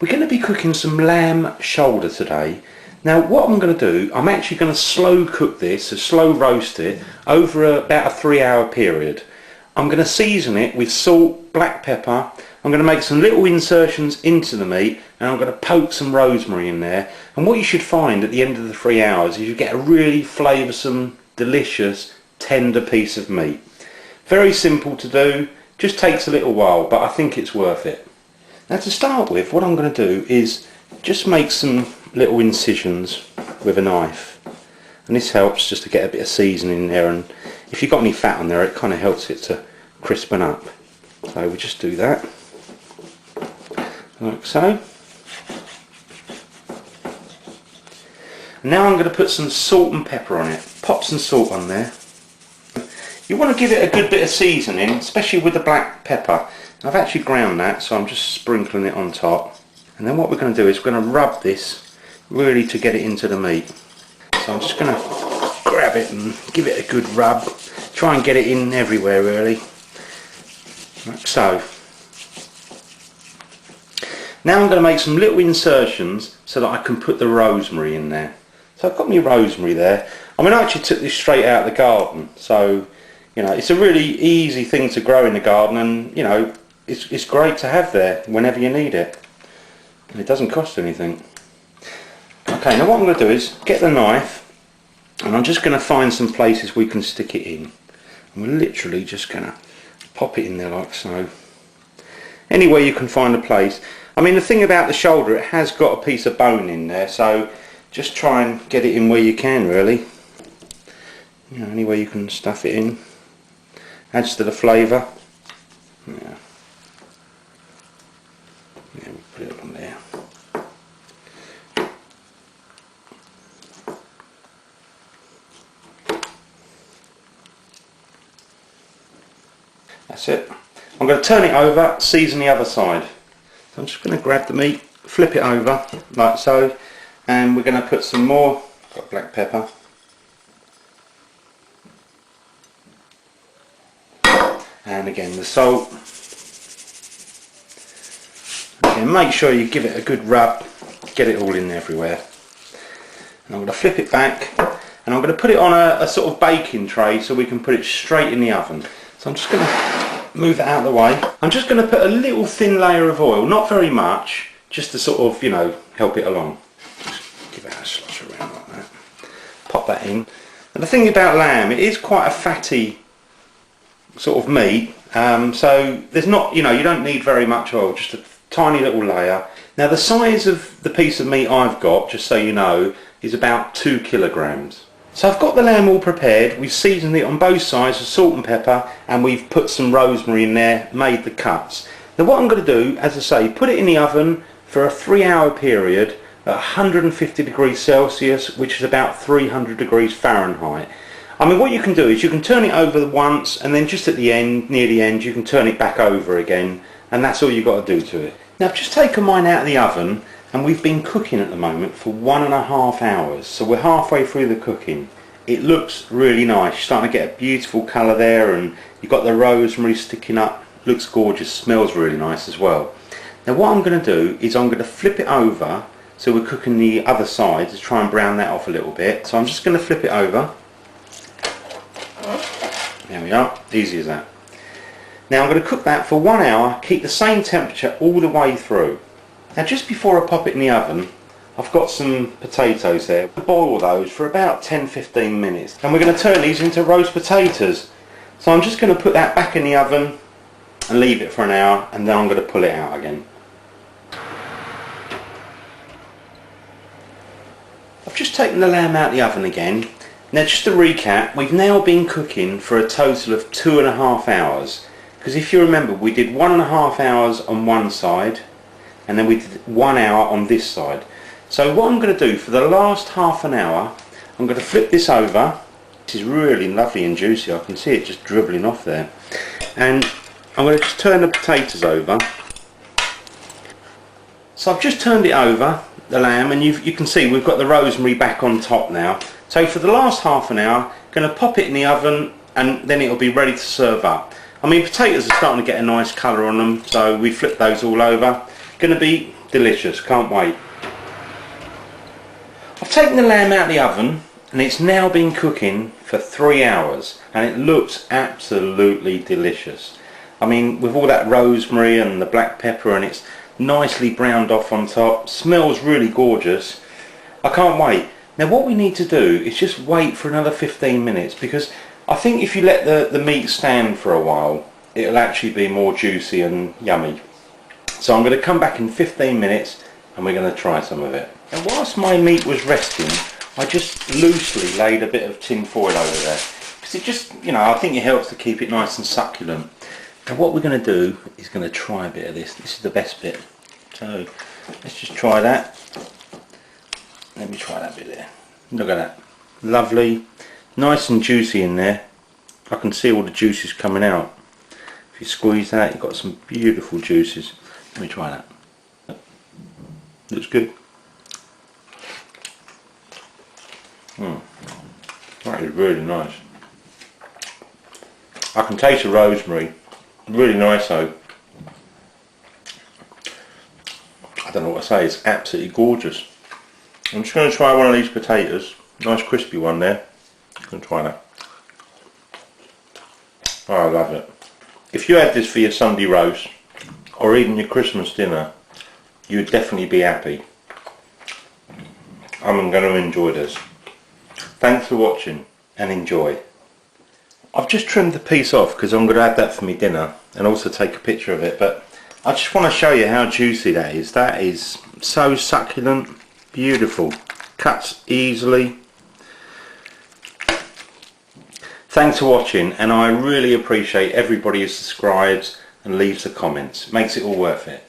We're going to be cooking some lamb shoulder today. Now what I'm going to do, I'm actually going to slow cook this, so slow roast it, over about a 3-hour period. I'm going to season it with salt, black pepper. I'm going to make some little insertions into the meat, and I'm going to poke some rosemary in there. And what you should find at the end of the 3 hours is you get a really flavoursome, delicious, tender piece of meat. Very simple to do, just takes a little while, but I think it's worth it. Now to start with, what I'm going to do is just make some little incisions with a knife. And this helps just to get a bit of seasoning in there, and if you've got any fat on there, it kind of helps it to crispen up. So we just do that, like so. And now I'm going to put some salt and pepper on it. Pop some salt on there. You want to give it a good bit of seasoning, especially with the black pepper. I've actually ground that, so I'm just sprinkling it on top. And then what we're going to do is we're going to rub this really to get it into the meat. So I'm just going to grab it and give it a good rub. Try and get it in everywhere really. Like so. Now I'm going to make some little insertions so that I can put the rosemary in there. So I've got my rosemary there. I mean, I actually took this straight out of the garden, so you know, it's a really easy thing to grow in the garden, and you know, it's great to have there whenever you need it. And it doesn't cost anything. Okay, now what I'm going to do is get the knife, and I'm just going to find some places we can stick it in. And we're literally just going to pop it in there like so. Anywhere you can find a place. I mean, the thing about the shoulder, it has got a piece of bone in there, so just try and get it in where you can really. You know, anywhere you can stuff it in. Adds to the flavour. Yeah. Yeah, we'll put it on there. That's it. I'm going to turn it over, season the other side. So I'm just going to grab the meat, flip it over like so, and we're going to put some more, got black pepper, and again the salt. Again, make sure you give it a good rub, get it all in everywhere. And I'm going to flip it back, and I'm going to put it on a sort of baking tray so we can put it straight in the oven. So I'm just going to move that out of the way. I'm just going to put a little thin layer of oil, not very much, just to sort of, you know, help it along. Just give it a slosh around like that. Pop that in. And the thing about lamb, it is quite a fatty sort of meat, so there's not, you know, you don't need very much oil, just a tiny little layer. Now the size of the piece of meat I've got, just so you know, is about 2 kilograms. So I've got the lamb all prepared, we've seasoned it on both sides with salt and pepper, and we've put some rosemary in there, made the cuts. Now what I'm going to do, as I say, put it in the oven for a 3-hour period at 150 degrees Celsius, which is about 300 degrees Fahrenheit. I mean, what you can do is you can turn it over once, and then just at the end, near the end, you can turn it back over again, and that's all you've got to do to it. Now I've just taken mine out of the oven, and we've been cooking at the moment for 1.5 hours, so we're halfway through the cooking. It looks really nice. You're starting to get a beautiful colour there, and you've got the rosemary sticking up. Looks gorgeous, smells really nice as well. Now what I'm going to do is I'm going to flip it over, so we're cooking the other side to try and brown that off a little bit. So I'm just going to flip it over. There we are, easy as that. Now I'm going to cook that for 1 hour, keep the same temperature all the way through. Now just before I pop it in the oven, I've got some potatoes there. I'll boil those for about 10-15 minutes, and we're going to turn these into roast potatoes. So I'm just going to put that back in the oven and leave it for an hour, and then I'm going to pull it out again. I've just taken the lamb out of the oven again. Now just to recap, we've now been cooking for a total of 2.5 hours, because if you remember, we did 1.5 hours on one side, and then we did 1 hour on this side. So what I'm going to do for the last half an hour, I'm going to flip this over. This is really lovely and juicy, I can see it just dribbling off there. And I'm going to just turn the potatoes over. So I've just turned it over, the lamb, and you can see we've got the rosemary back on top now. So for the last half an hour, I'm going to pop it in the oven, and then it'll be ready to serve up. I mean, potatoes are starting to get a nice colour on them, so we flip those all over. Going to be delicious, can't wait. I've taken the lamb out of the oven and it's now been cooking for 3 hours and it looks absolutely delicious. I mean, with all that rosemary and the black pepper, and it's nicely browned off on top, smells really gorgeous. I can't wait. Now what we need to do is just wait for another 15 minutes, because I think if you let the meat stand for a while, it'll actually be more juicy and yummy. So I'm going to come back in 15 minutes and we're going to try some of it. And whilst my meat was resting, I just loosely laid a bit of tin foil over there, because it just, you know, I think it helps to keep it nice and succulent. And what we're going to do is going to try a bit of this. This is the best bit. So let's just try that. Let me try that bit there. Look at that. Lovely. Nice and juicy in there. I can see all the juices coming out. If you squeeze that, you've got some beautiful juices. Let me try that. Looks good. That is really nice. I can taste the rosemary. Really nice though. I don't know what to say, it's absolutely gorgeous. I'm just going to try one of these potatoes. Nice crispy one there. I'm going to try that. Oh, I love it. If you had this for your Sunday roast or even your Christmas dinner, you'd definitely be happy. I'm going to enjoy this. Thanks for watching and enjoy. I've just trimmed the piece off because I'm going to have that for my dinner and also take a picture of it, but I just want to show you how juicy that is. That is so succulent, beautiful, cuts easily. Thanks for watching, and I really appreciate everybody who subscribes and leaves the comments. Makes it all worth it.